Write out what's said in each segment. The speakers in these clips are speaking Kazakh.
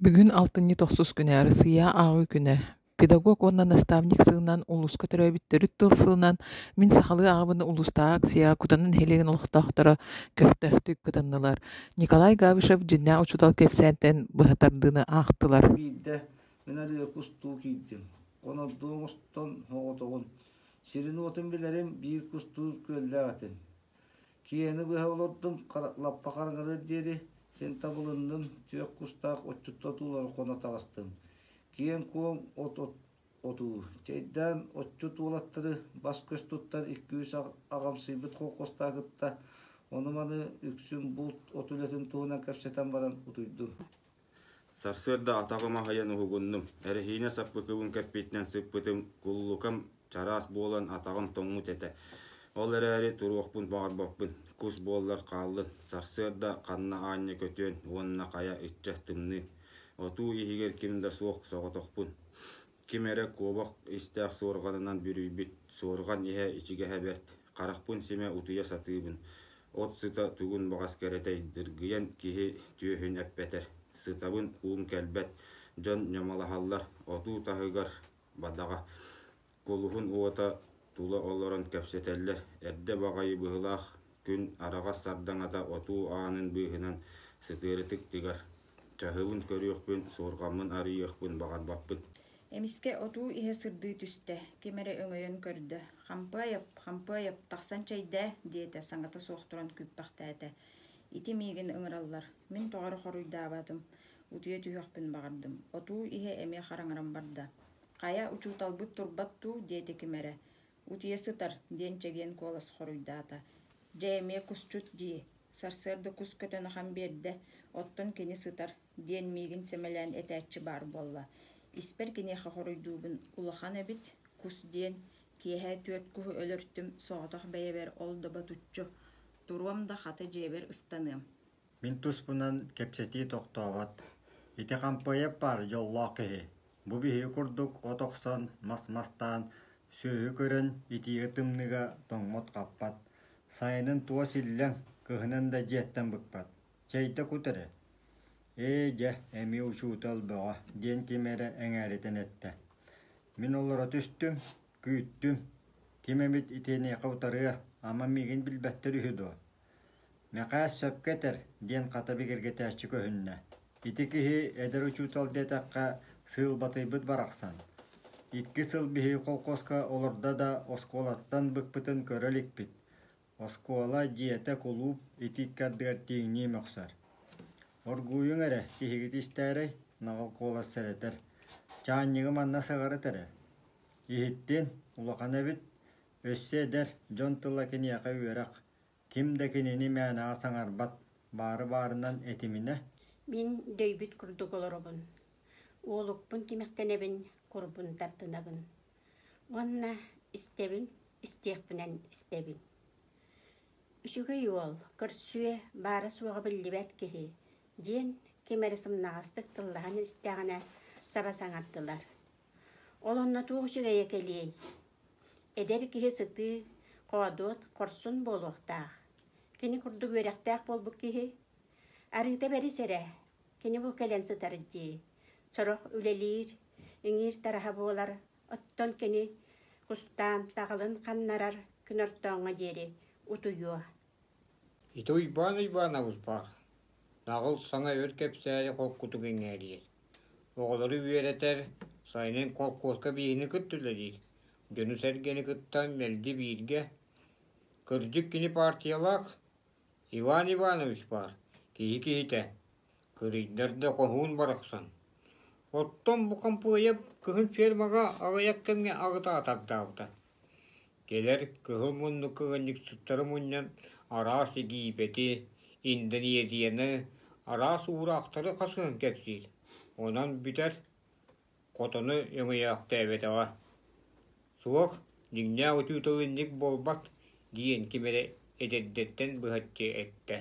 Бүгүн 6-9 күнэ сыя ағы күнэ. Педагог онна наставник сыынан улус көтөрөбүттөрүт тыл сыынан мин сахалы агыбыны улустаак сыя кутанын хелеген олохтоохторо көптөхтүк кытаннылар. Николай Гавышев жинна учутал кепсентен быһатардыны аахтылар. Биидде мен алы кустуу кийдим. Конодуңустон хоотогун. Сирин отун билерим бир кустуу көлләгатин. Киени быха олордум лаппа караңгылы дери сен табылындым түйөк кустаак отчуттотуулар кона тагыстым. Киен куом оту. Чейдан отчутуулаттыры бас көз туттар 200 агамсыйбыт колкостаагытта онуманы үксүн бут отулетін туына кәпсетен баран утуйдум. Сарсырда атағыма хайан уһугуннум. Эрехине саппы кыбын кәппейтнен сыппытым куллукам чарас болан атағым тоңмут эте. Ол эрәри туруохпун бағарбаппын. Кус боллар қаллын. Сарсырда қанна аанне көтөн, онна қая итчах тымны. Оту ихигер кимдер суох соғотоқпын. Ким эрек кобақ истәқ сорғанынан бүрүйбіт. Сорған ихе ичиге хәберт. Қарақпын семе утуя сатыбын. От сыта тугун бағас кәретей. Дыргыян кихи түйөхін әппетер. Сытабын уым кәлбәт. Жон нямалахаллар. Оту тахыгар бадаға. Колуһун уота тула олорон кәпсетеллер. Әрде бағайы бұғылақ. Күн араға сардаңата оту аанын бұғынан сытырытык тигар. Чахыбын көріөкпін, сорғамын арыйықпын, бағарбаппын. Эмиске оту ihe сырды түсті, кемере өңөйөн көрді. Хампайып, тақсан чайда, дейті саңғата соқтыран күппақты әті. Ити мейген өңіраллар. Мен тоғары хоруйда абадым, утуя түйөкпін бағардым. Оту ihe эме хараңарам барды. Қая учуталбыт турбатту, дейті кемере. Утуя сытар, ден чеген колас хоруйда ата. Жайме кусчут дие. Сарсырды кус көтөн хам берді, оттон кені сытар, ден мейген семелен этәтчі бар болла. Испер кені хахоруйдубын улахан әбіт, кус ден киэхэ төт күхі өлірттім соғытақ бәйебер олды батутчу. Туруам да хаты жебер ыстаным. Мин туспунан кепсети тоқтават. Ити кампайып бар жолла кеһи. Бу биһи курдук отоксон мас-мастан сүйі көрін ити ытымныга тоңмот каппат. Сайынын туа силлен кыһынан да жеттен быкпат. Чейте кутере. Же, эми учуутал бага, ден кемере эңәритен этте. Мин олора түстүм, күйттүм. Кемемит итене каутарыа, ама мигин билбеттер үһүдө. Мекас сөпкетер, ден ката бигерге тәшчі көһүннә. Ити киһи эдер учуутал детакка сыл батыйбыт бараксан. Икки сыл биһи колкоска олорда да осколаттан быкпытын көрөликпит. Оскола диете кулуп итиккардыгар тиңни мөксөр. Оргуюң эре тихигит истәре нагыл колас сәретер. Чаанньыгы манна сагары тере. Ихиттен улақан эбит өссө дер жон тыла кенияка үерак. Кимде кенени мәнаа саңарбат бары-барынан этимине. Мин дөйбүт курдук олоробун. Олукпун кимектенебин курбун тартынабын. Онна истебин, истиекпинен истебин. Үчүгө юол, көрсүе бары суға білдібәт кеһи. Ден кемересім нағастық тыллағаны істеғана саба саңардылар. Олонна туғышыға екелей. Эдер кеһи сыты, қоадот, корсун болуқтақ. Кені күрді көректәқ болбық кеһи. Арыта бәрі сәрі, кені бұл кәлен сытары дей. Сорық үлелер, үңір тараға болар, оттон кені құстан тағылын қаннарар күнірттоңа дері утуюа. Ити уйбан ауызбақ. Нағыл саңа өр кепсәрі қолқуту кеңәрі. Оғылары үйеретер, сайнен қолқосқа бейіні күттілер. Жөні сәргені күттан мәлді бейірге. Күрдік кені партиялақ. Иван Иванович бар. Кейі-кейті. Күрейдерді қоғуын барақсан. Оттон бұқан пұйып, күхін фермаға ағаяқ кәмге ағыта атардауды. Келер күхін мұнны күгінлік сұттары мұннан арас егейбеті, Индонезияны, арас уырақтары қасығын кәпсейді. Онан бітер қотыны өңіяқты әбетіға. Суық, діңне өтітілінік болбат, дейін кемері әдеддеттен бұхатте әтті.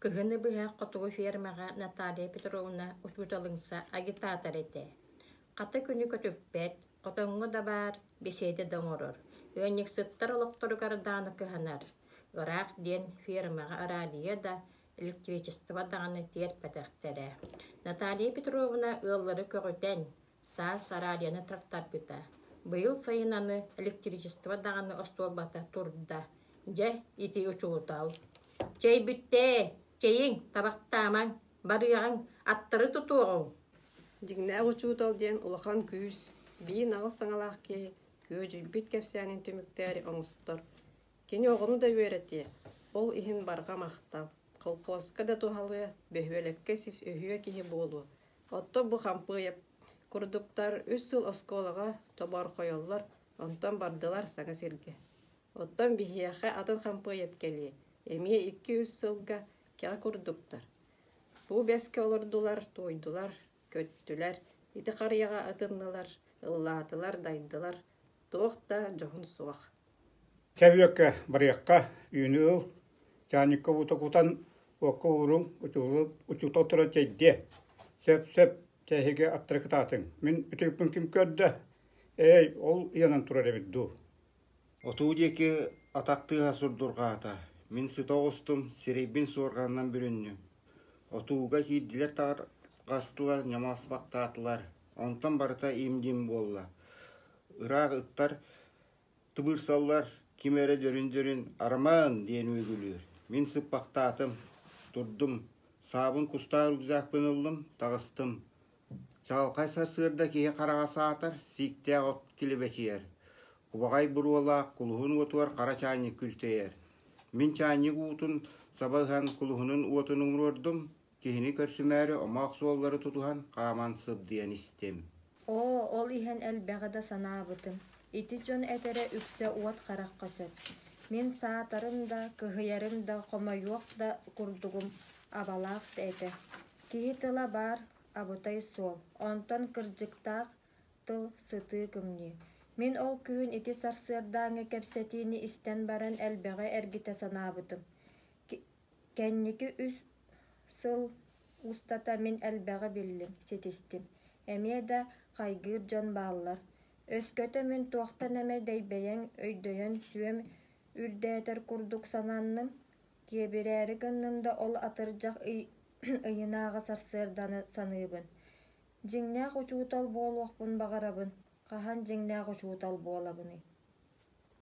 Кыһыны быһа қотуғы фермаға Наталья Петровна учуталыңса агитатор эте. Қаты күні көтөппет, қотоңғы да бар, бесейді доңорор. Өнік сыттар олықтыры қардааны кыһанар. Ырақ ден фермаға аралия да электричество даганы тиерпэтэхтерэ. Наталья Петровна ыллары көҕүтэн саас сараарияны трактарбыта. Быйыл сайынаны электричество даганы остуолбата турда. Же ити учуутал. Чей бүтте, чейин табактаамаң, барыяң, аттары тутуоҕуң. Дигнää учуутал диэн улахан күүс, бии нағыс саңалаах ке, күө жүйбит кэпсээнин түмүктээри оҥустор. Кини оҕону да үөретие, ол иһин барга махтал. Холкооска да тухалыа, бөһүөлекке сис өһүө киһи буолуо. Отто бу хампыйап, курдуктар үс сыл осколага тобор хойоллор, онтон бардылар саҥа сирге. Оттон биһиэхэ атын хампыйап келие, эмиэ 200 сылга кеҕа курдуктар. Бу бэске олордулар, тойдулар, көттүлэр, ити харыяга атыннылар, ыллаатылар, дайдылар, туохта жоһун суох. Кәбиөккә барыякка үйүнү ыл, чааникка бутакутан уокка уурун учуутал туран чейде. Сөп тәһиге аттырыкытаатың. Мен үтүкпүн ким көрдө. Ол иянан турар эбидду. Отуу диэки атактыыха сурдургаата. Мен сытоҕустум сирейбин суорганнан бүрүннү. Отууга кииддилер тагар гастылар, ñamaaспактаатылар. Онтон барыта имдим буолла. Ыраак ыттар тыбырсаллар, кимере дөрүн армаан диэн үгүлүөр. Мен сыппактаатым, турдум, саабын кустаар үгзаакпын ыллым, тагыстым. Чагалкай сарсыырда киһи карага саатар, сииктээк от килебечиер. Кубагай буруалаак кулуһун уотуар кара чаанник күлтейер. Мен чаанник уутун сабаыхан кулуһунун уотунун уордум, киһини көрсүмээри омаак суоллары тутухан кааман сып диэн истем. Ол иһэн элбэҕэ санаабытым. Ити дьон этере үксэ уот харах көсөт. Мен саатарым да, кыһыйарым да, хомойуох да курдугум абалаах да эте. Киһи тыла бар, абытай суол. Онтон кырдьыктаах тыл сытыы кымнии. Мен ол күһүн ити сарсыардааҥҥа кэпсэтиини истэн баран элбэҕэ эргитэ санаабытым. Кэнники үс сыл устата мен элбэҕэ биллим, ситистим. Эмиэ да хайгыыр дьон бааллар. Өскөтө мен туохтан эме дэйбэйэҥ өйдөйөн сүөм үрдээтэр курдук санаанным, киэбирээри гыннымда ол атырдьах ыйынааҕа сарсыарданы саныыбын. Дьиҥнээх учуутал буолуохпун баҕарабын, хаһан дьиҥнээх учуутал буолабыны.